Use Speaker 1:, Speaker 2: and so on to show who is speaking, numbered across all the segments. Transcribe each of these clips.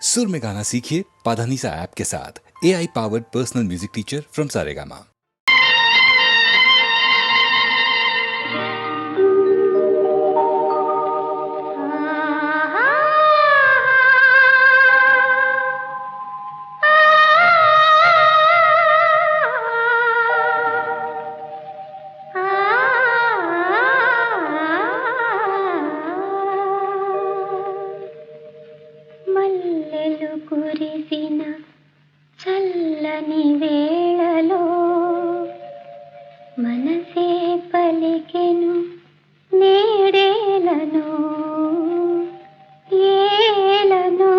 Speaker 1: सुर में गाना सीखिए पाधानीसा ऐप के साथ। AI powered personal music teacher from Saregama.
Speaker 2: కురిసిన చల్లని వేళలో మనసే పలికెను నేడేలను ఏలను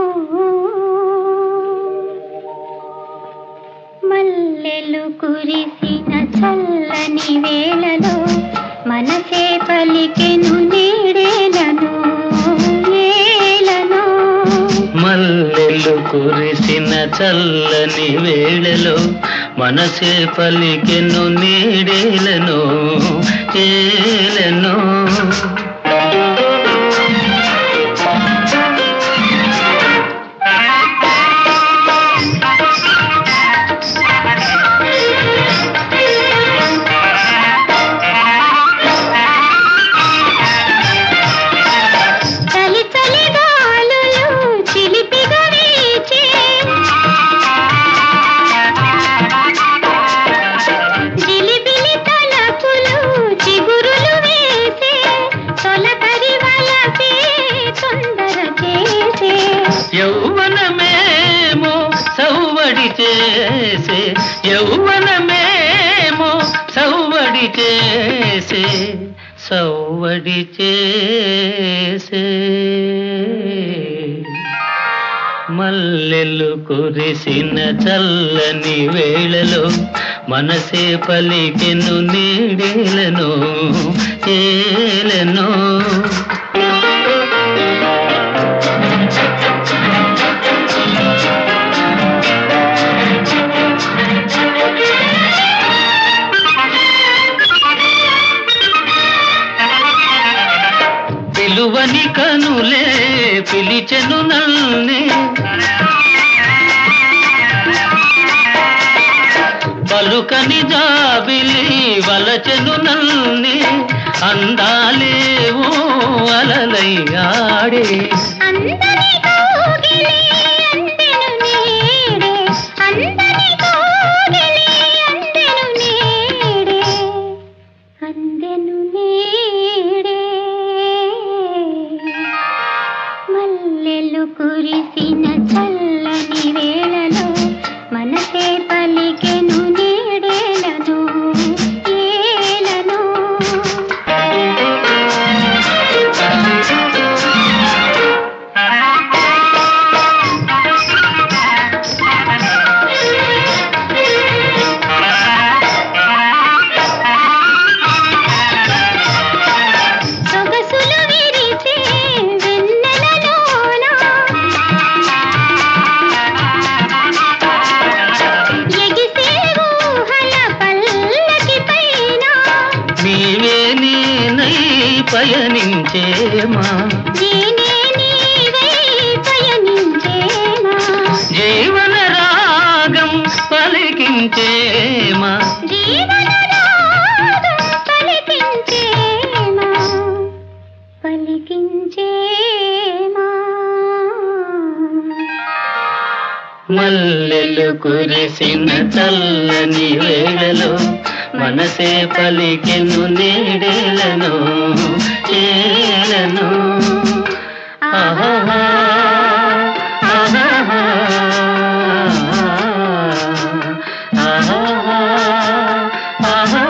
Speaker 2: మల్లెలు కురిసిన చల్లని వేళలో మనసే పలికెను నేడేలను
Speaker 3: మల్లెలు కురిసిన చల్లని వేళలో మనసే పలికెను నీడేలను ఏలను యౌవనమేమో సౌవడి చేసే యౌవనమేమో సౌవడి చేసే సౌవడి చేసే మల్లెలు కురిసిన చల్లని వేళలో మనసే పలికెను నీడేలను ఏలను పిలువని కనులే పిలిచెను నల్ని పలుకని జాబిలి వలచెను నల్ని అందాలేవో అలలై ఆడే
Speaker 2: కురిసిన చల్లని వేళలో మనసే పలికెను నీడేలను ఏలను
Speaker 3: పయనించేమా జీవన రాగం పలికించేమా మల్లెలు కురిసిన చల్లని వేళలో మనసే పలికెను నీడేలను ఏలను ఆహా ఆహా ఆహా ఆహా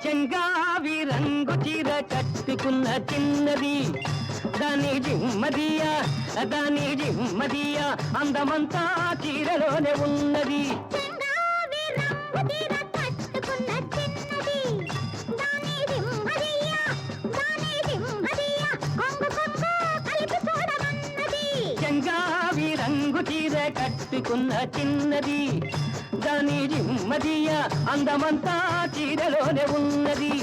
Speaker 3: చెంగావి రంగు చీర కట్టుకున్న చిన్నది దాని జిమ్మదియా అందమంతా చీరలోనే ఉన్నది. చెంగావి రంగు చీర కట్టు కట్టుకున్న చిన్నది దాని జిమ్మదియ అందమంతా చీరలోనే ఉన్నది.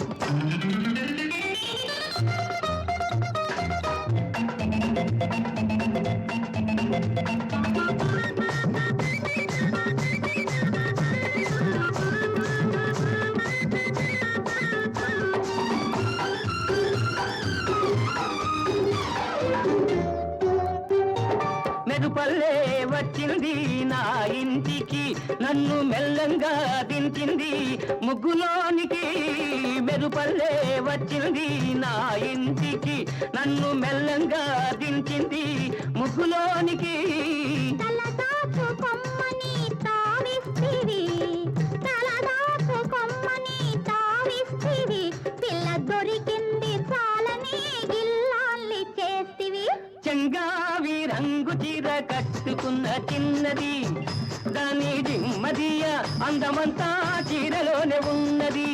Speaker 3: మెరుపల్లే వచ్చింది నా ఇంటికి నన్ను మెల్లంగా దించింది ముగ్గులోనికి. మెరుపల్లే వచ్చింది నా ఇంటికి నన్ను మెల్లంగా దించింది ముగ్గులోనికి.
Speaker 2: తలదాపు కొమ్మని తావిస్తివి, తలదాపు కొమ్మని తావిస్తివి, పిల్ల దొరికింది చాలని గిల్లాల్ని చేస్తివి.
Speaker 3: చెంగావి రంగు చీర కట్టుకున్న చిన్నది దాని దిమ్మదియ అందమంతా చీరలోనే ఉన్నది.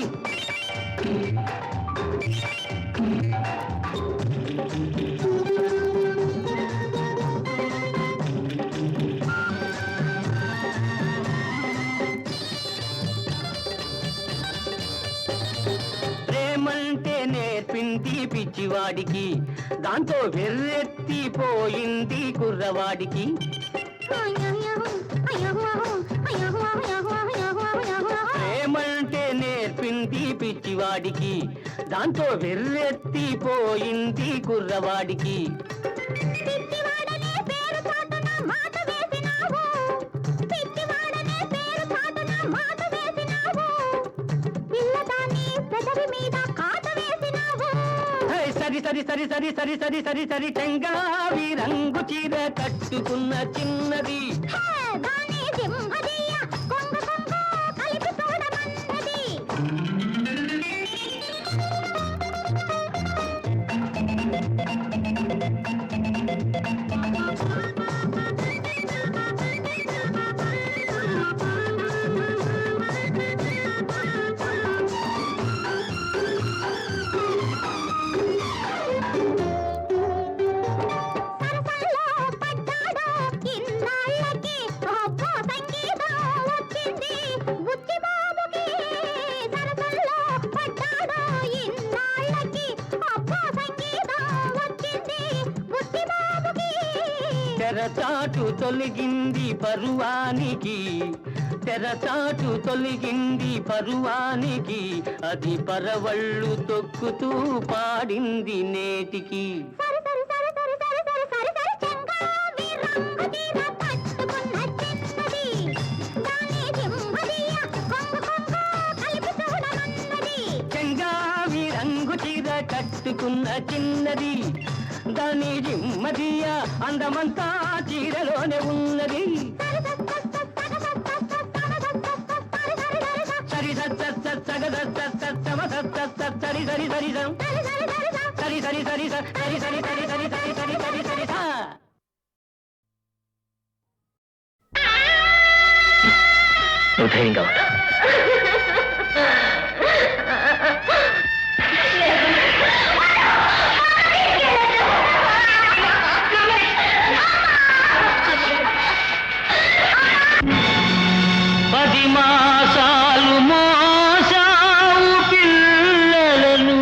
Speaker 3: ప్రేమంటే నేర్పింది పిచ్చివాడికి, దాంతో వెర్రెత్తిపోయింది కుర్రవాడికి. ప్రేమంటే నేర్పింది పిచ్చివాడికి, దాంతో వెర్రెత్తిపోయింది కుర్రవాడికి.
Speaker 2: పిచ్చివాడనే పేరు చాటున మాట వేసినావు, పిచ్చివాడనే పేరు చాటున మాట వేసినావు, పిల్లదాన్ని పెదవి మీద కాట వేసినావు.
Speaker 3: సరి సరి సరి సరి సరి సరి సరి సరి చెంగావి రంగు చీర కట్టుకున్న చిన్నది
Speaker 2: దాని సింహదీయ కొంగు కొంగు కలిపి చూడమన్నది. సరసల్లో పడ్డాడు ఇన్నాళ్ళకి అబ్బో సంగీతం వచ్చింది బుచ్చిబాబుకి. సరసల్లో పడ్డాడు ఇన్నాళ్ళకి అబ్బో సంగీతం వచ్చింది బుచ్చిబాబుకి.
Speaker 3: తెరచాటు తొలగింది పరువానికి, తెరచాటు తొలగింది పరువానికి, అది పరవళ్ళు తొక్కుతూ పాడింది నేటికి.
Speaker 2: సరి సరి సరి సరి సరి సరి సరి సరి చెంగావి రంగు చీర కట్టుకున్న చిన్నది దాని సింహదీయ కొంగు కొంగు కలిపి చూడమన్నది.
Speaker 3: చెంగావి రంగు చీర కట్టుకున్న చిన్నది దాని జిమ్మదియ అందమంతా చీరలోనే ఉన్నది. సరి సరి సరి సరి సరి సరి సరి సరి సరి సరి సరి సరి సరి సరి సరి సరి సరి సరి సా. నువ్వు ధైర్యంగా ఉంటా. పది మాసాలు మోసావు పిల్లలను,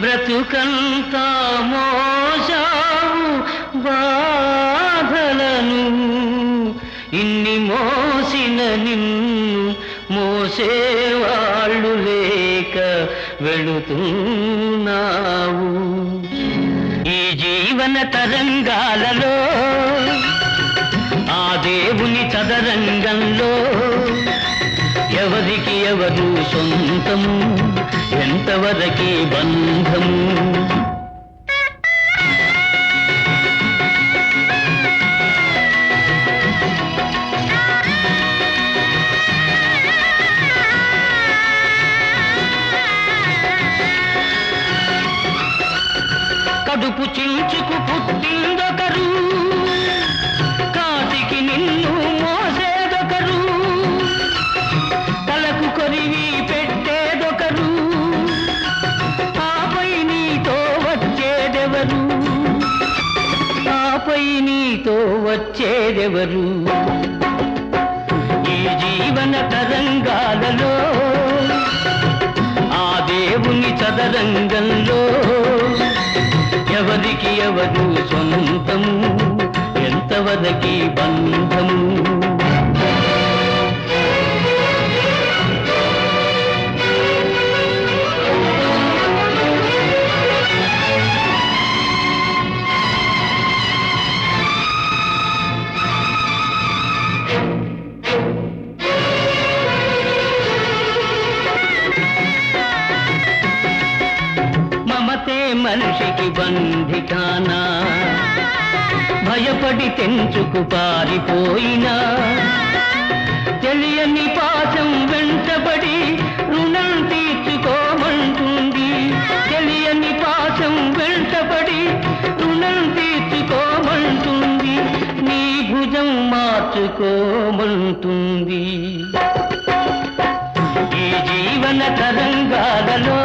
Speaker 3: బ్రతుకంతా మోసావు బాధలను. ఇన్ని మోసిన నిన్ను మోసేవాళ్ళు లేక వెళుతున్నావు. ఈ జీవన తరంగాలలో ఆ దేవుని చదరంగంలో ఎవరికి ఎవరు సొంతము, ఎంతవరకే బంధము. కడుపు చించుకు పుట్టిందొకరు, కాటికి నిన్ను మోసేదొకరు, తలకు కొరివి పెట్టేదొకరు, ఆపై నీతో వచ్చేదెవరు, ఆపై నీతో వచ్చేదెవరు. ఎవరు ఈ జీవన తరంగాలలో ఆ దేవుని చదరంగంలో ఎవరికి ఎవరు సొంతము ఎంతవరకి బంధము మనిషికి బంధికానా భయపడి తెంచుకు పారిపోయినా తెలియని పాశం వెంటబడి రుణం తీర్చుకోమంటుంది తెలియని పాశం వెంటబడి రుణం తీర్చుకోమంటుంది నీ భుజం మార్చుకోమంటుంది ఈ జీవన తరంగాలలో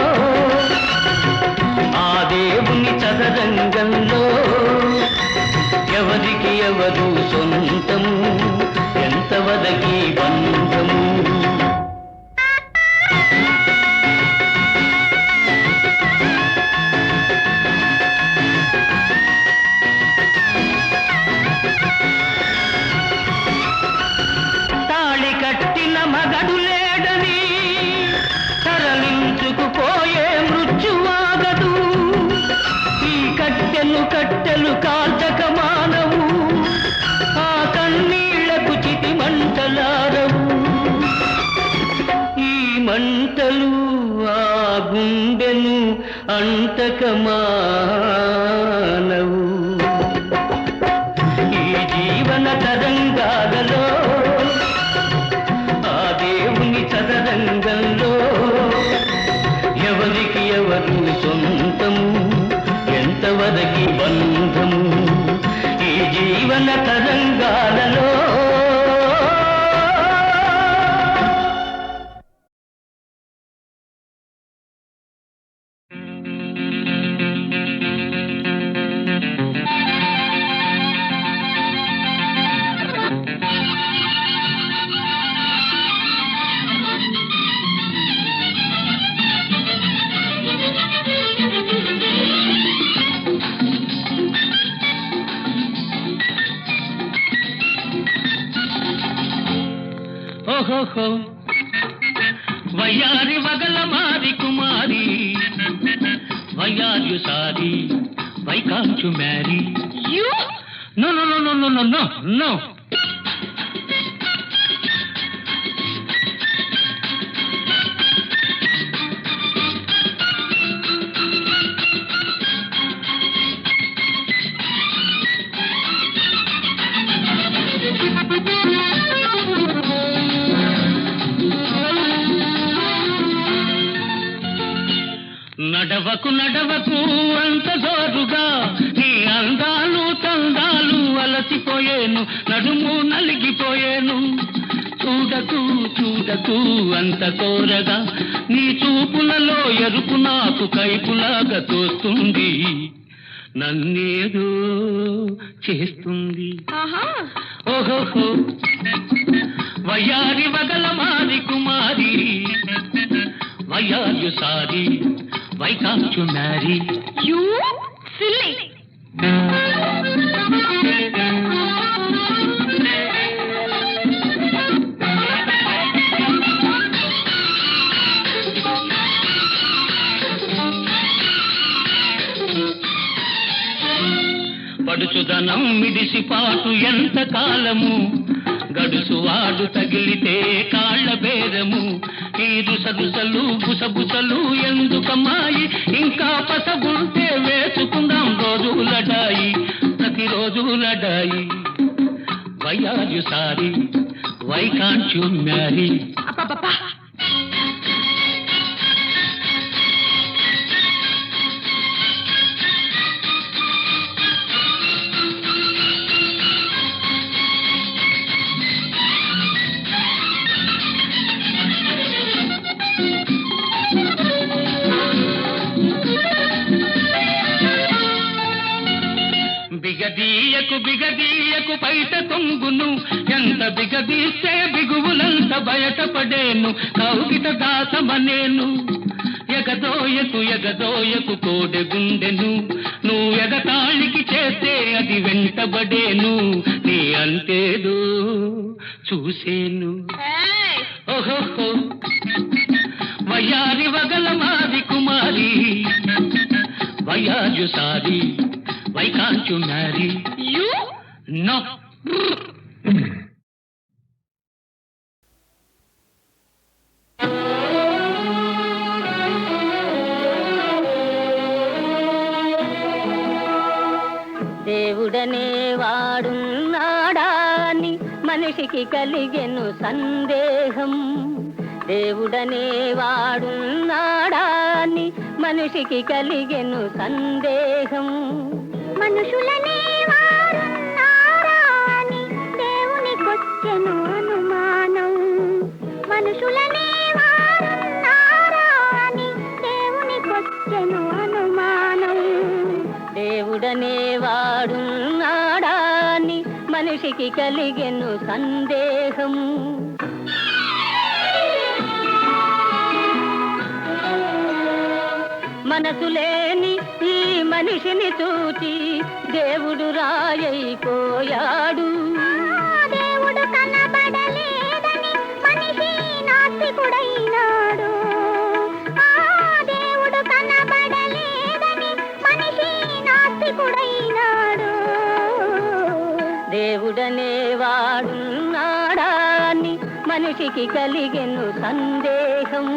Speaker 3: ఆ దేవుని చదరంగంలో ఎవరికి ఎవరు సొంతము ఎంతవరకి బంధము తాళి కట్టిన మగడు లేడని తరలించుకుపోయే మృత్యువాగదు ఈ కట్టెలు కట్టెలు కాల్చక మానవు ఆ కన్నీళ్లకు చితి మంటలారవు ఈ మంటలు ఆ గుండెను అంటక మానవు ఈ జీవన తరంగాలలో ఆ దేవుని చదరంగంలో ఎవరికి ఎవరు సొంతము ఎంతవరకి బంధము ఈ జీవన తరంగాలలో ఓహోహో వయ్యారి వగల మారి కుమారి వయ్యారు సారి why can't you marry
Speaker 2: You?
Speaker 3: No no no no no no no no నడవకు నడవకు అంత జోరుగా నీ అందాలు తందాలు అలసిపోయేను నడుము నలిగిపోయేను చూడకు చూడకు అంత కోరగా నీ చూపులలో ఎరుపు నాకు కైపులాగా తోస్తుంది నన్నేదో చేస్తుంది ఓహోహో వయ్యారి వగల మారి కుమారి వయ్యారు సారి why can't you marry
Speaker 2: You? Silly.
Speaker 3: పడుచుదనం మిడిసిపాటు ఎంత కాలము గడుసువాడు తగిలితే కాళ్ళ బేరము ఈ రుసరుసలు బుసబుసలు ఎందుకమ్మాయి ఇంకా పసగుంటే వేసుకుందాం రోజు లడాయి ప్రతిరోజు లడాయి why are you sorry why can't you marry
Speaker 2: అబ్బబ్బబ్బా.
Speaker 3: బిగదీయకు విరియకు బయట కొంగును ఎంత బిగదీస్తే బిగువులంత బయటపడేను కౌగిట దాసమనేను ఎగదోయకు ఎగదోయకు కోడె గుండెను నువ్వు ఎగతాళికి చేస్తే అది వెంటబడేను నీ అంతేదో చూసేను ఓహో వయ్యారి వగల మాది కుమారి వయ్యాజు సారి why can't you marry you no
Speaker 4: దేవుడనే వాడున్నాడాని మనిషికి కలిగెను సందేహం దేవుడనే వాడున్నాడాని మనిషికి కలిగెను సందేహం
Speaker 2: మనుషులనే వారున్నారా అని దేవునికొచ్చెను అనుమానం మనుషులనే వారున్నారా అని దేవునికొచ్చెను అనుమానం
Speaker 4: దేవుడనే వాడున్నాడాని మనిషికి కలిగెను సందేహం మనసు లేని ఈ మనిషిని చూచి దేవుడు రాయైపోయాడు
Speaker 2: దేవుడు కనబడలేదని మనిషి నాస్తికుడైనాడు దేవుడు కనబడలేదని మనిషి నాస్తికుడైనాడు
Speaker 4: దేవుడనే వాడున్నాడాని మనిషికి కలిగెను సందేహం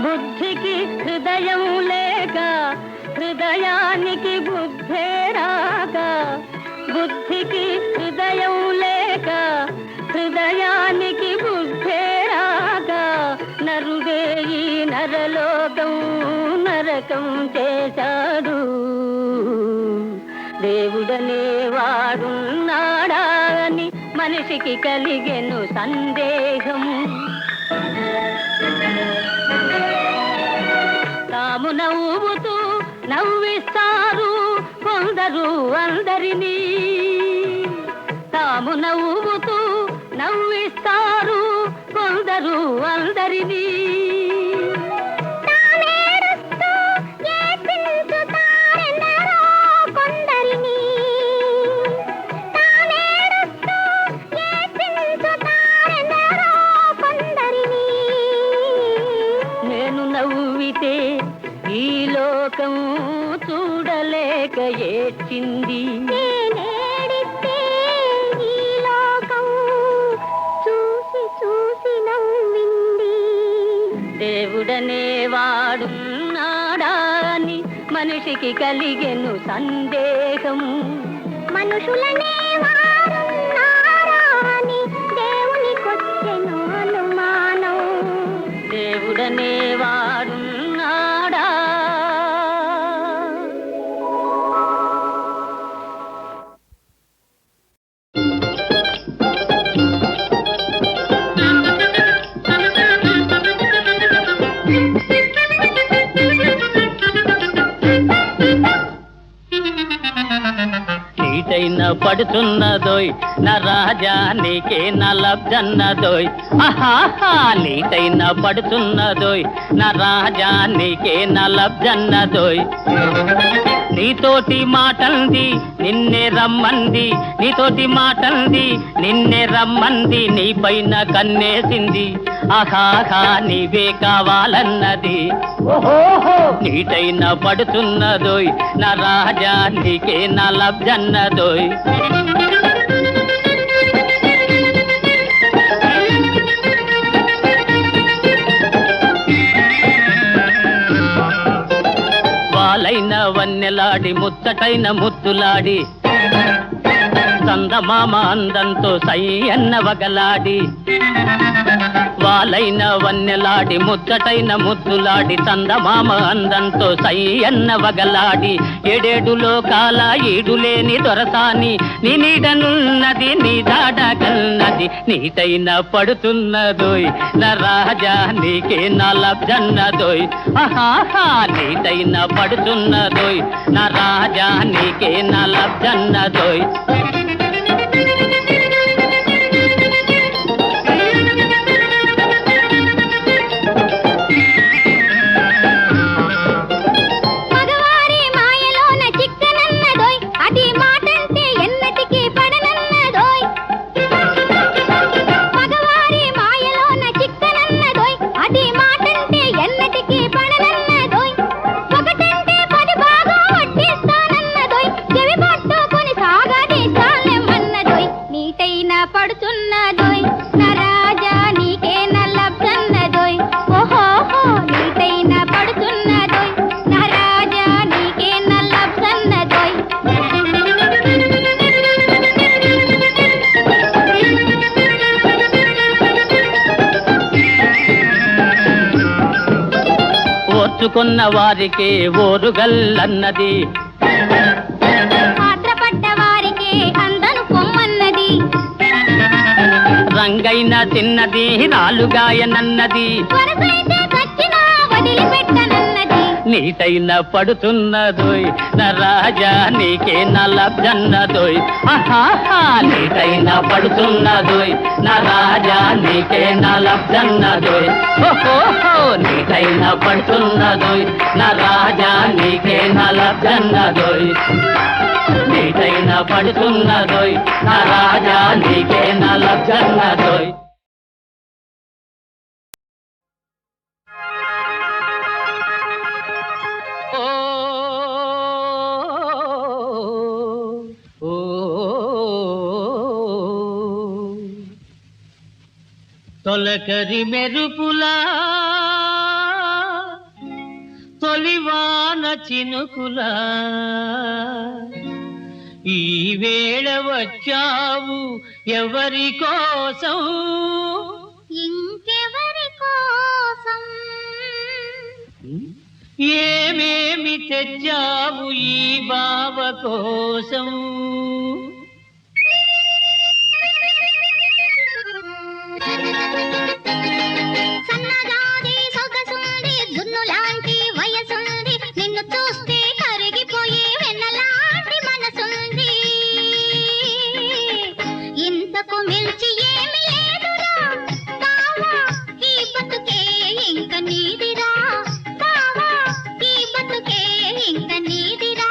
Speaker 4: బుద్ధికి హృదయం లేక హృదయానికి బుద్ధే రాక బుద్ధికి హృదయం లేక హృదయానికి బుద్ధే రాక నరుడే ఈ నరలోకం నరకం చేశాడు దేవుడనే వాడున్నాడాని మనిషికి కలిగెను సందేహం తాము నవ్వుతూ నవ్విస్తారు కొందరు అందరినీ తాము నవ్వుతూ నవ్విస్తారు కొందరు అందరినీ నవ్వితే ఈ లోకం చూడలేక ఏడ్చింది
Speaker 2: నేనేడితే ఈ లోకం చూసి చూసి నవ్వింది
Speaker 4: దేవుడనే వాడున్నాడాని మనిషికి కలిగెను సందేహం
Speaker 2: మనుషులనే వారున్నారా అని దేవునికొచ్చెను అనుమానం
Speaker 4: దేవుడనే వాడున్నాడా నీటైన పడుతున్నదోయ్ నా రాజా నీకే నా లబ్జన్నదోయ్ ఆహాహా నీటైన పడుతున్నదోయ్ నా రాజా నీకే నా లబ్జన్నదోయ్ నీతోటి మాటంది నిన్నే రమ్మంది నీతోటి మాటంది నిన్నే రమ్మంది నీ పైన కన్నేసింది ఆహాహా నీవే కావాలన్నది ఓహోహో నీటైన పడుతున్నదోయ్ నా రాజా నీకే నా లబ్జన్నదోయ్ వన్నెలాడి ముచ్చటైన ముద్దులాడి చందమామ అందంతో సై అన్న వగలాడి వాలైన వన్నెలాడి ముచ్చటైన ముద్దులాడి చందమామ అందంతో సై అన్న వగలాడి ఏడేడు లోకాల ఈడులేని దొరసాని నీ నీడనున్నది నీ దాడగన్నది నీటైన పడుతున్నదోయ్ నా రాజా నీకే నా లబ్జన్నదోయ్ ఆహాహా నీటైన పడుతున్నదోయ్ నా రాజా నీకే నా లబ్జన్నదోయ్ ఓర్చుకున్న వారికి ఓరుగల్లన్నది
Speaker 2: ఆత్రపడ్డ వారికి అందను పొమ్మన్నది
Speaker 4: రంగైన తిన్నది రాలుగాయనన్నది
Speaker 2: వరసైతే చచ్చినా వదిలిపెట్టనన్నది
Speaker 4: నీటైన పడుతున్నదోయ్ నా రాజా నీకే నా లబ్జన్నదోయ్ ఆహాహా నీటైన పడుతున్నదోయ్ నా రాజా నీకే నా లబ్జన్నదోయ్ ఓహోహో నీటైన పడుతున్నదోయ్ నా రాజా నీకే నా లబ్జన్నదోయ్ నీటైన పడుతున్నదోయ్ నా రాజా నీకే నా లబ్జన్నదోయ్ తొలకరి మెరుపులా తొలివాన చినుకులా ఈ వేళ వచ్చావు ఎవరి కోసం
Speaker 2: ఇంకెవరి కోసం
Speaker 4: ఏమేమి తెచ్చావు ఈ బావ కోసం
Speaker 2: సన్నజాజి సొగసుంది జున్నులాంటి వయసుంది నిన్ను చూస్తే కరిగిపోయి వెన్నలాంటి మనసుంది ఇంతకు మించి ఏమి లేదురా బావా ఈ బతుకే ఇంక నీదిరా బావా ఈ బతుకే ఇంక నీదిరా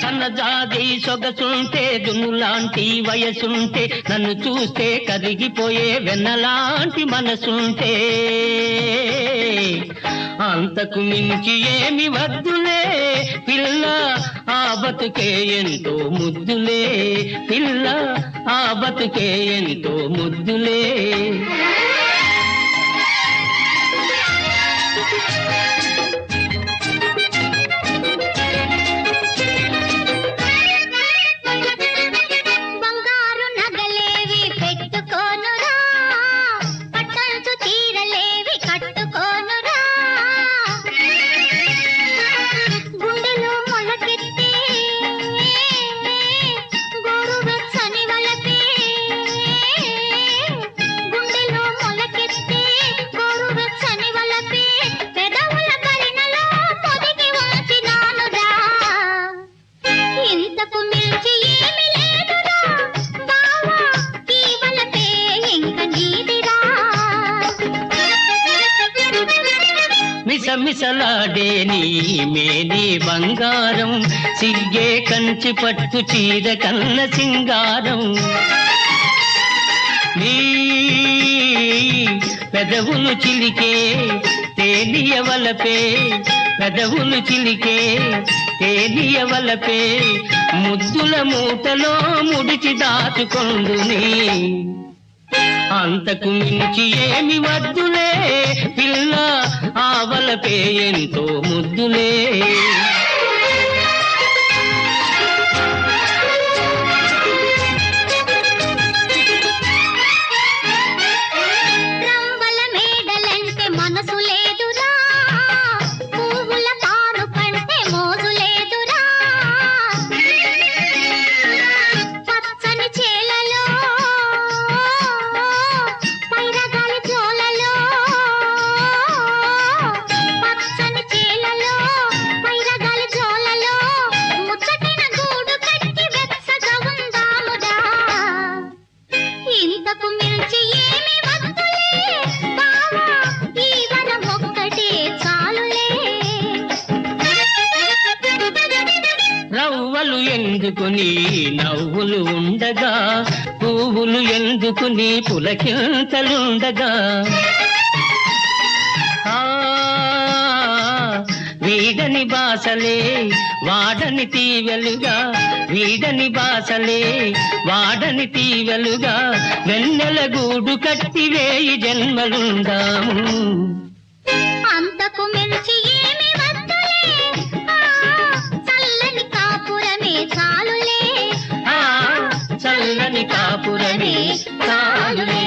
Speaker 4: సన్నజాజి సొగసుంటే దున్నులాంటి వయసుంటే నన్ను చూస్తే కరిగిపోయే వెన్నలాంటి మనసుంటే అంతకు మించి ఏమి వద్దులే పిల్ల ఆ బతుకే ఎంతో ముద్దులే పిల్ల ఆ బతుకే ఎంతో ముద్దులే
Speaker 2: బంగారు నగలేవి పెట్టుకోనురా పట్టంచు చీరలేవి కట్టుకోనురా గుండెలో మొలకెత్తే గోరువెచ్చని వలపే గుండెలో మొలకెత్తే గోరువెచ్చని వలపే పెదవుల కరినలో పొదిగి ఉంచినానురా ఇంతకు మించి ఏమి లేదురా బావా ఈ వలపే ఇంక నీదిరా
Speaker 4: మిసమిసలాడే నీ మేని బంగారం సిగ్గే కంచి పట్టు చీర కన్న సింగారం నీ పెదవులు చిలికే తేలియవలపే పెదవులు చిలికే తేలియవలపే ముద్దుల మూటలో ముడిచి దాచుకొందుని అంతకు మించి ఏమి వద్దులే పిల్ల ఆవలపే ఎంతో ముద్దులే
Speaker 2: రంగుల మేడలంటే మనసు లేదురా పువ్వుల తాను కంటే మోజు లేదురా పచ్చని చేలలో పైరగాలి జోలలో పచ్చని చేలలో పైరగాలి జోలలో ముచ్చటిన గూడు కట్టి వెచ్చగా ఉందామురా ఇంతకు మించి ఏమి వద్దులే బావా ఈ వరం ఒక్కటే చాలులే
Speaker 4: రవ్వలు ఎందుకుని నవ్వులు ఉండగా పువ్వులు ఎందుకుని పులకింతలుండగా ఆ, వీడని బాసలే వాడని తీవెలుగా వీడని బాసలే వాడని తీవెలుగా వెన్నెల గూడు కట్టి వేయి జన్మలుందాము
Speaker 2: అంతకు మించి ఏమి వద్దులే ఆ, చల్లని కాపురమే చాలులే
Speaker 4: ఆ చల్లని కాపురమే చాలులే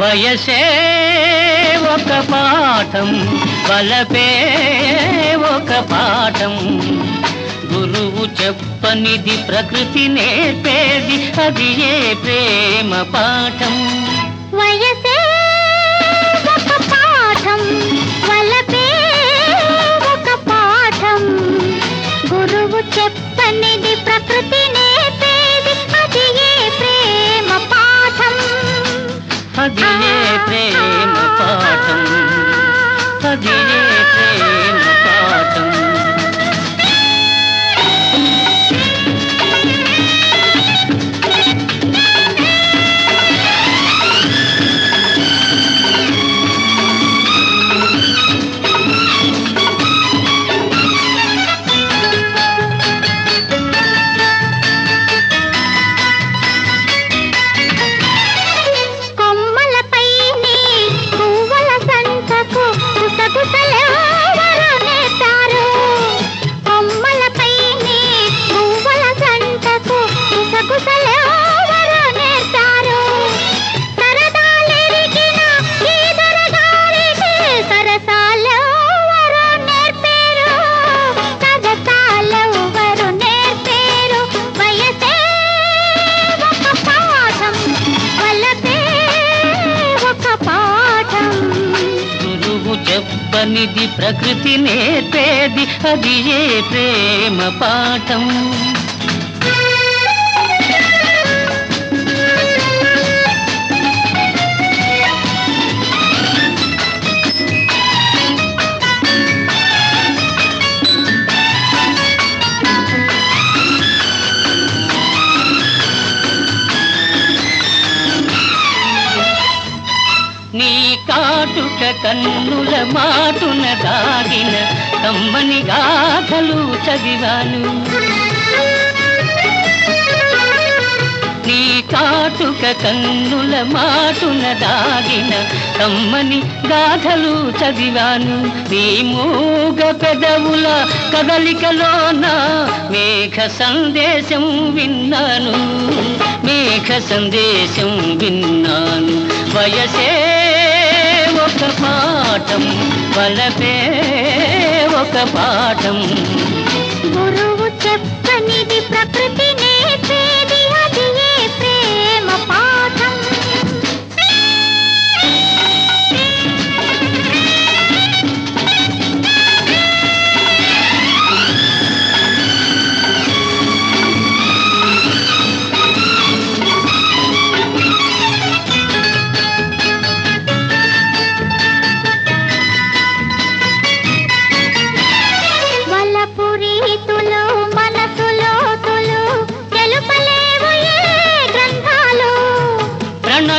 Speaker 4: వయసే ఒక పాఠం వలపే ఒక పాఠం గురువు చెప్పనిది ప్రకృతి నేర్పేది అది ఏ ప్రేమ పాఠం
Speaker 2: వయసే ఒక పాఠం వలపే ఒక పాఠం గురువు చెప్పనిది ప్రకృతి నేర్పేది అది ఏ ప్రేమ పాఠం
Speaker 4: అది ఏ ప్రేమ పాఠం అది ఏ ప్రేమ పాఠం
Speaker 2: కొమ్మలపైని పువ్వుల సంతకు గుసగుసలెవరు నేర్పారు కొమ్మలపైని పువ్వుల సంతకు గుసగుసలెవరు నేర్పారు సరదాలెరిగిన ఈ దొరగారికి సరసాలెవరు నేర్పారు సరసాలెవరు నేర్పారు వయసే ఒక పాఠం వలపే ఒక పాఠం
Speaker 4: గురువు చెప్పనిది ప్రకృతి నేర్పేది అది ఏ ప్రేమ పాఠం నీ కాటుక కన్నుల మాటున దాగిన కమ్మని గాథలు చదివాను నీ కాటుక కన్నుల మాటున దాగిన కమ్మని గాథలు చదివాను నీ మూగ పెదవుల కదలికలోన మేఘ సందేశం విన్నాను మేఘ సందేశం విన్నాను వయసే ఒక పాఠం వలపే ఒక పాఠం
Speaker 2: గురువు చెప్పనిది ప్రకృతి నేర్పేది అది ఏ ప్రేమ పాఠం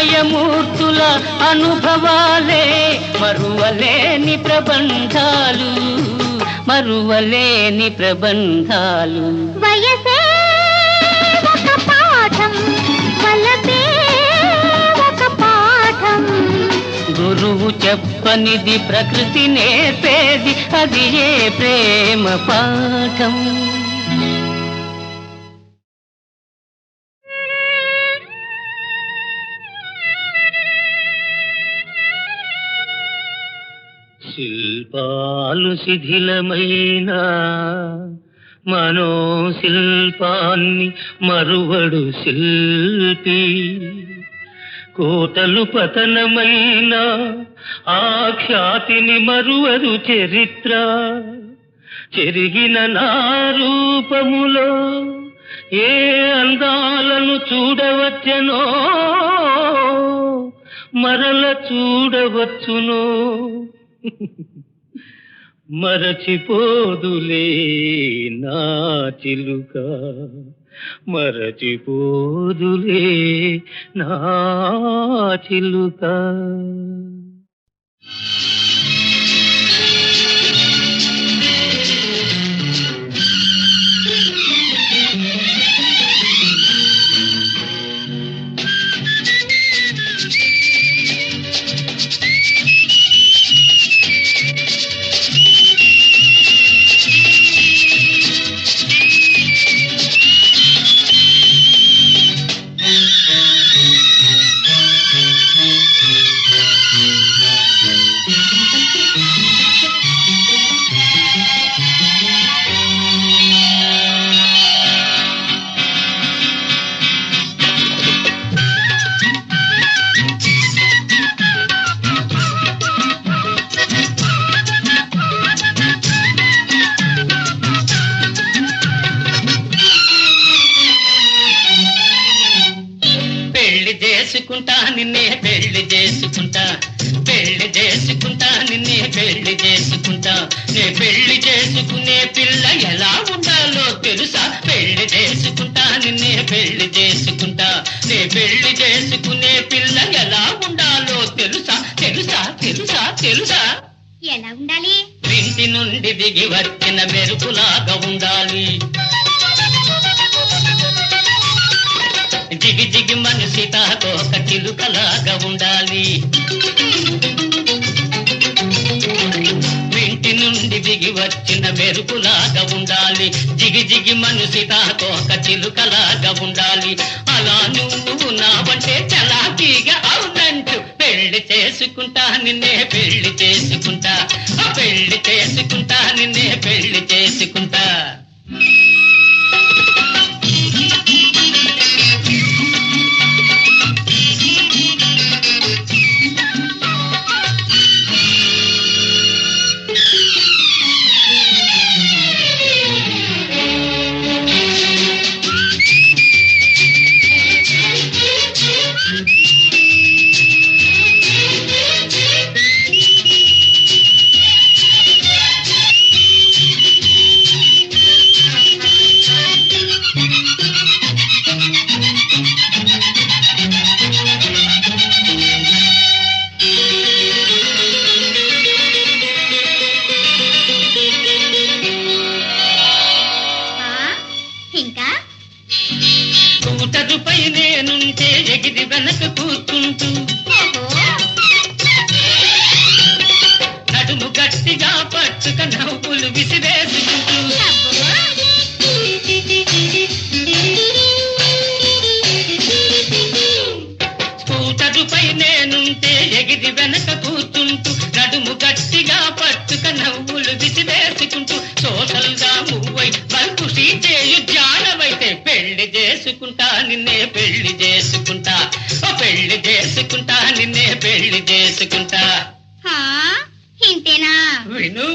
Speaker 4: అభయమూర్తుల అనుభవాలే మరువలేని ప్రబంధాలు, మరువలేని ప్రబంధాలు.
Speaker 2: వయసే ఒక పాఠం, వలపే ఒక పాఠం.
Speaker 4: గురువు చెప్పనిది ప్రకృతి నేర్పేది, అది ఏ ప్రేమ పాఠం. శిల్పాలు శిథిలమైన మనోశిల్పాన్ని మరువడు శిల్పి, కోటలు పతనమైన ఆ ఖ్యాతిని మరువదు చరిత్ర. చెరిగిన నా రూపములో ఏ అందాలను చూడవచ్చనో మరల చూడవచ్చునో మరచిపోదులే నా చిలుక, మరచిపోదులే నా చిలుక. చేసుకుంటా నిన్నే పెళ్లి చేసుకుంటా, పెళ్లి చేసుకుంటా నిన్నే పెళ్లి చేసుకుంటా. నే పెళ్లి చేసుకునే పిల్ల ఎలా ఉండాలో తెలుసా? పెళ్లి చేసుకుంటా నిన్నే పెళ్లి చేసుకుంటా. నే పెళ్లి చేసుకునే పిల్ల ఎలా ఉండాలో తెలుసా? తెలుసా తెలుసా తెలుసా?
Speaker 2: ఎలా ఉండాలి?
Speaker 4: ఇంటి నుండి దిగి వచ్చిన మెరుపులాగా ఉండాలి, జిగి జిగి మనసి తాకోక చిలుకలాగా ఉండాలి. ఇంటి నుండి దిగి వచ్చిన మెరుపులాగా ఉండాలి, జిగి జిగి మనసి తాకోక చిలుకలాగా ఉండాలి. అలా నువ్వు నావంటే చలాకీగా అవునంటూ పెళ్లి చేసుకుంటా నిన్నే పెళ్లి చేసుకుంటా, పెళ్లి చేసుకుంటా నిన్నే పెళ్లి చేసుకుంటా. స్కూటరుపై నేనుంటే ఎగిరి వెనక కూర్చుంటూ నడుము గట్టిగా పట్టుక నవ్వులు విసిరేసుకుంటూ స్కూటరుపై నేనుంటే ఎగిరి వెనక కూర్చుంటూ నడుము గట్టిగా పట్టుక నవ్వులు విసిరేసుకుంటూ సోషల్ గా మూవై బల్కుషి చేయు జానవైతే పెళ్లి చేసుకుంటా నిన్నే పెళ్లి చేసుకుంటా, పెళ్లి చేసుకుంటా నిన్నే పెళ్లి చేసుకుంటా.
Speaker 2: ఇంతేనా?
Speaker 4: విను,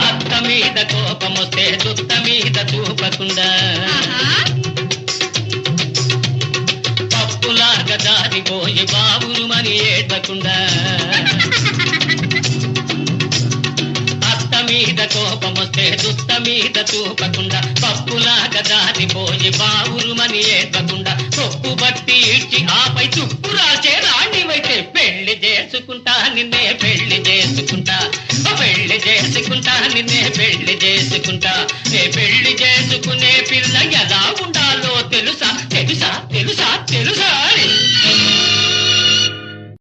Speaker 4: అత్త మీద కోపమొస్తే దుత్త మీద చూపకుండా పప్పులాగా దారిపోయి బావురుమని ఏడ్వకుండా, అత్త మీద కోపమొస్తే దుత్త మీద చూపకుండా పప్పులాగా దారిపోయి బావురుమని ఏడ్వకుండా కొప్పు బట్టి ఇచ్చి ఆపై తుప్పు రాసే రాణివైతే పెళ్లి చేసుకుంటా నిన్నే పెళ్లి చేసుకుంటా పెళ్లి చేసుకుంటా నిన్నే పెళ్లి చేసుకుంటా నే పెళ్లి చేసుకునే పిల్ల